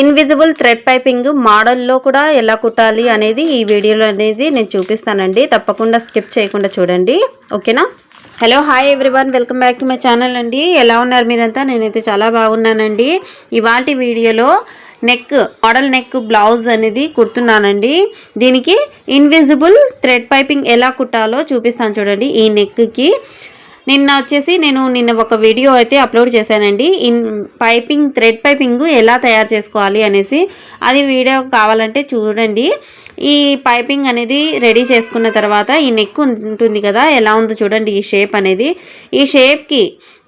Invisible thread piping మోడల్లో కూడా ఎలా కుట్టాలి అనేది ఈ వీడియోలో అనేది నేను చూపిస్తానండి. తప్పకుండా స్కిప్ చేయకుండా చూడండి, ఓకేనా. Hello, hi everyone, welcome back to my channel అండి. ఎలా ఉన్నారు మీరంతా? నేనైతే చాలా బాగున్నానండి. ఇవాల్టి వీడియోలో మోడల్ నెక్ బ్లౌజ్ అనేది కుడుతున్నానండి. దీనికి ఇన్విజిబుల్ థ్రెడ్ పైపింగ్ ఎలా కుట్టాలో చూపిస్తాను చూడండి. ఈ నెక్కి నేను ఒక వీడియో అయితే అప్లోడ్ చేశానండి. థ్రెడ్ పైపింగ్ ఎలా తయారు చేసుకోవాలి అనేసి. అది వీడియో కావాలంటే చూడండి. ఈ పైపింగ్ అనేది రెడీ చేసుకున్న తర్వాత ఈ నెక్ ఉంటుంది కదా, ఎలా ఉందో చూడండి. ఈ షేప్ అనేది, ఈ షేప్కి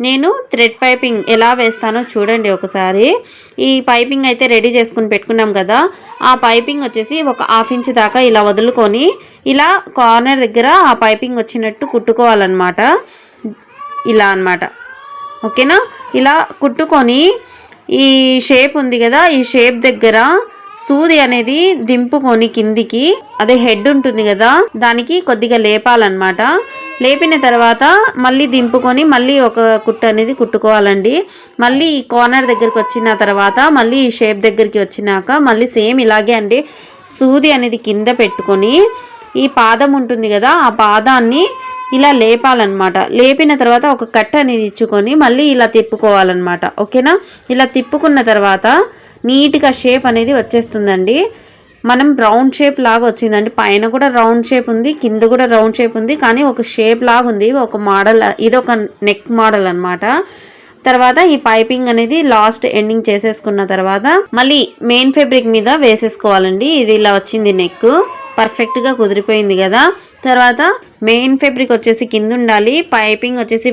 నేను థ్రెడ్ పైపింగ్ ఎలా వేస్తానో చూడండి ఒకసారి. ఈ పైపింగ్ అయితే రెడీ చేసుకుని పెట్టుకున్నాం కదా, ఆ పైపింగ్ వచ్చేసి ఒక 1/2 ఇంచ్ దాకా ఇలా వదులుకొని ఇలా కార్నర్ దగ్గర ఆ పైపింగ్ వచ్చినట్టు కుట్టుకోవాలన్నమాట. ఇలా అన్నమాట, ఓకేనా. ఇలా కుట్టుకొని ఈ షేప్ ఉంది కదా, ఈ షేప్ దగ్గర సూది అనేది దింపుకొని కిందికి, అదే హెడ్ ఉంటుంది కదా, దానికి కొద్దిగా లేపాలన్నమాట. లేపిన తర్వాత మళ్ళీ దింపుకొని మళ్ళీ ఒక కుట్టు అనేది కుట్టుకోవాలండి. మళ్ళీ ఈ కార్నర్ దగ్గరికి వచ్చిన తర్వాత మళ్ళీ ఈ షేప్ దగ్గరికి వచ్చినాక మళ్ళీ సేమ్ ఇలాగే అండి. సూది అనేది కింద పెట్టుకొని ఈ పాదం ఉంటుంది కదా, ఆ పాదాన్ని ఇలా లేపాలన్నమాట. లేపిన తర్వాత ఒక కట్ అనేది ఇచ్చుకొని మళ్ళీ ఇలా తిప్పుకోవాలన్నమాట, ఓకేనా. ఇలా తిప్పుకున్న తర్వాత నీట్గా షేప్ అనేది వచ్చేస్తుందండి. మనం రౌండ్ షేప్ లాగా వచ్చిందండి. పైన కూడా రౌండ్ షేప్ ఉంది, కింద కూడా రౌండ్ షేప్ ఉంది, కానీ ఒక షేప్ లాగా ఉంది, ఒక మోడల్. ఇది ఒక నెక్ మోడల్ అన్నమాట. తర్వాత ఈ పైపింగ్ అనేది లాస్ట్ ఎండింగ్ చేసేసుకున్న తర్వాత మళ్ళీ మెయిన్ ఫ్యాబ్రిక్ మీద వేసేసుకోవాలండి. ఇది ఇలా వచ్చింది నెక్, పర్ఫెక్ట్గా కుదిరిపోయింది కదా. తర్వాత మెయిన్ ఫ్యాబ్రిక్ వచ్చేసి కింద ఉండాలి, పైపింగ్ వచ్చేసి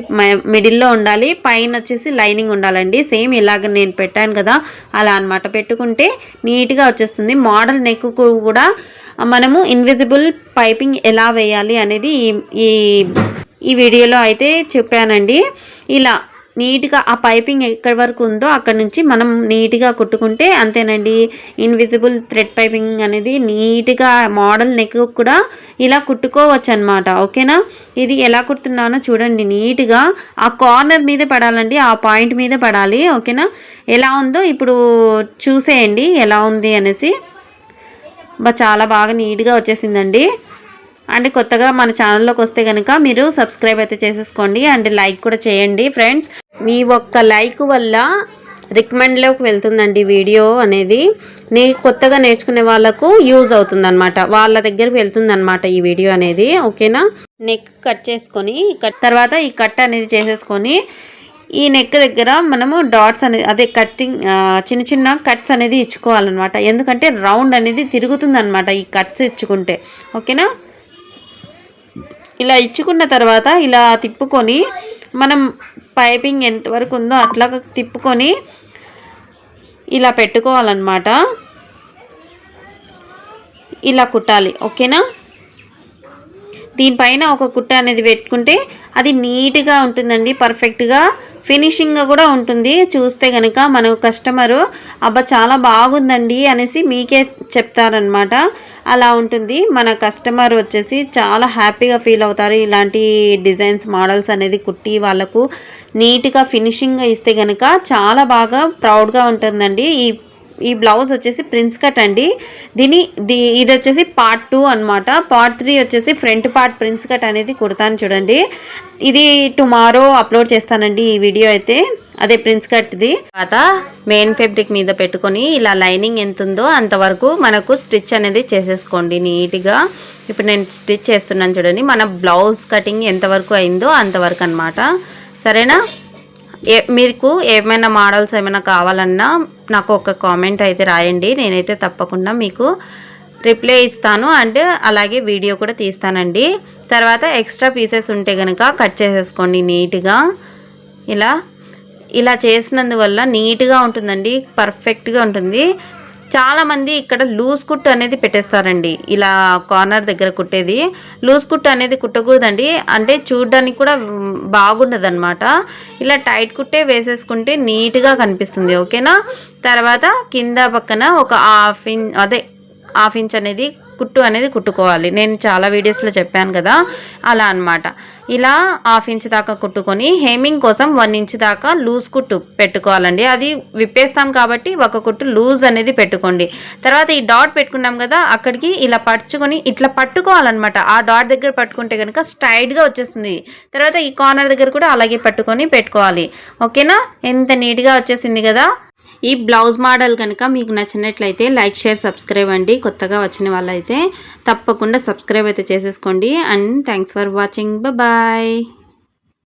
మిడిల్లో ఉండాలి, పైన వచ్చేసి లైనింగ్ ఉండాలండి. సేమ్ ఇలాగ నేను పెట్టాను కదా, అలా అనమాట. పెట్టుకుంటే నీట్గా వచ్చేస్తుంది. మోడల్ నెక్ కూడా మనము ఇన్విజిబుల్ పైపింగ్ ఎలా వేయాలి అనేది ఈ వీడియోలో అయితే చెప్పానండి. ఇలా నీట్గా ఆ పైపింగ్ ఎక్కడి వరకు ఉందో అక్కడ నుంచి మనం నీట్గా కుట్టుకుంటే అంతేనండి. ఇన్విజిబుల్ థ్రెడ్ పైపింగ్ అనేది నీట్గా మోడల్ నెక్ కూడా ఇలా కుట్టుకోవచ్చు అనమాట, ఓకేనా. ఇది ఎలా కుడుతున్నానో చూడండి. నీట్గా ఆ కార్నర్ మీద పడాలండి, ఆ పాయింట్ మీద పడాలి, ఓకేనా. ఎలా ఉందో ఇప్పుడు చూసేయండి ఎలా ఉంది అనేసి. చాలా బాగా నీట్గా వచ్చేసిందండి. అండ్ కొత్తగా మన ఛానల్లోకి వస్తే కనుక మీరు సబ్స్క్రైబ్ అయితే చేసేసుకోండి అండ్ లైక్ కూడా చేయండి ఫ్రెండ్స్. మీ ఒక్క లైక్ వల్ల రికమెండ్లోకి వెళ్తుందండి వీడియో అనేది. కొత్తగా నేర్చుకునే వాళ్ళకు యూజ్ అవుతుందన్నమాట, వాళ్ళ దగ్గరికి వెళ్తుందన్నమాట ఈ వీడియో అనేది, ఓకేనా. నెక్ కట్ చేసుకొని తర్వాత ఈ కట్ అనేది చేసేసుకొని ఈ నెక్ దగ్గర మనము డాట్స్ అనేది, అదే కట్టింగ్ చిన్న చిన్న కట్స్ అనేది ఇచ్చుకోవాలన్నమాట. ఎందుకంటే రౌండ్ అనేది తిరుగుతుందన్నమాట ఈ కట్స్ ఇచ్చుకుంటే, ఓకేనా. ఇలా ఇచ్చుకున్న తర్వాత ఇలా తిప్పుకొని మనం పైపింగ్ ఎంతవరకు ఉందో అట్లా తిప్పుకొని ఇలా పెట్టుకోవాలన్నమాట. ఇలా కుట్టాలి, ఓకేనా. దీనిపైన ఒక కుట్ట అనేది పెట్టుకుంటే అది నీట్గా ఉంటుందండి, పర్ఫెక్ట్గా ఫినిషింగ్గా కూడా ఉంటుంది. చూస్తే కనుక మన కస్టమరు అబ్బా చాలా బాగుందండి అనేసి మీకే చెప్తారనమాట. అలా ఉంటుంది. మన కస్టమర్ వచ్చేసి చాలా హ్యాపీగా ఫీల్ అవుతారు. ఇలాంటి డిజైన్స్ మోడల్స్ అనేది కుట్టి వాళ్ళకు నీట్గా ఫినిషింగ్గా ఇస్తే కనుక చాలా బాగా ప్రౌడ్గా ఉంటుందండి. ఈ బ్లౌజ్ వచ్చేసి ప్రిన్స్ కట్ అండి. ఇది వచ్చేసి పార్ట్ 2 అనమాట. పార్ట్ 3 వచ్చేసి ఫ్రంట్ పార్ట్ ప్రిన్స్ కట్ అనేది కుడతాను చూడండి. ఇది టుమారో అప్లోడ్ చేస్తానండి ఈ వీడియో అయితే, అదే ప్రిన్స్ కట్ది. తర్వాత మెయిన్ ఫ్యాబ్రిక్ మీద పెట్టుకొని ఇలా లైనింగ్ ఎంత ఉందో అంతవరకు మనకు స్టిచ్ అనేది చేసేసుకోండి నీట్గా. ఇప్పుడు నేను స్టిచ్ చేస్తున్నాను చూడండి. మన బ్లౌజ్ కటింగ్ ఎంతవరకు అయిందో అంతవరకు అనమాట, సరేనా. మీకు ఏమైనా మోడల్స్ ఏమైనా కావాలన్నా నాకు ఒక కామెంట్ అయితే రాయండి. నేనైతే తప్పకుండా మీకు రిప్లై ఇస్తాను అండ్ అలాగే వీడియో కూడా తీస్తానండి. తర్వాత ఎక్స్ట్రా పీసెస్ ఉంటే కనుక కట్ చేసేసుకోండి నీట్గా. ఇలా చేసినందువల్ల నీట్గా ఉంటుందండి, పర్ఫెక్ట్గా ఉంటుంది. చాలామంది ఇక్కడ లూజ్ కుట్టు అనేది పెట్టేస్తారండి. ఇలా కార్నర్ దగ్గర కుట్టేది లూజ్ కుట్టు అనేది కుట్టకూడదండి, అంటే చూడడానికి కూడా బాగుండదు అనమాట. ఇలా టైట్ కుట్టే వేసేసుకుంటే నీట్గా కనిపిస్తుంది, ఓకేనా. తర్వాత కింద పక్కన ఒక 1/2 ఇంచ్, అదే హాఫ్ ఇంచ్ అనేది కుట్టు అనేది కుట్టుకోవాలి. నేను చాలా వీడియోస్లో చెప్పాను కదా, అలా అన్నమాట. ఇలా హాఫ్ ఇంచ్ దాకా కుట్టుకొని హేమింగ్ కోసం 1 ఇంచ్ దాకా లూజ్ కుట్టు పెట్టుకోవాలండి. అది విప్పేస్తాం కాబట్టి ఒక కుట్టు లూజ్ అనేది పెట్టుకోండి. తర్వాత ఈ డాట్ పెట్టుకున్నాం కదా, అక్కడికి ఇలా పరుచుకొని ఇట్లా పట్టుకోవాలన్నమాట. ఆ డాట్ దగ్గర పట్టుకుంటే కనుక స్ట్రైట్గా వచ్చేస్తుంది. తర్వాత ఈ కార్నర్ దగ్గర కూడా అలాగే పట్టుకొని పెట్టుకోవాలి. ఓకేనా, ఎంత నీట్గా వచ్చేసింది కదా. ఈ బ్లౌజ్ మోడల్ కనుక మీకు నచ్చినట్లయితే లైక్, షేర్, సబ్స్క్రైబ్ అండి. కొత్తగా వచ్చిన వాళ్ళైతే తప్పకుండా సబ్స్క్రైబ్ అయితే చేసేసుకోండి. And thanks for watching. Bye.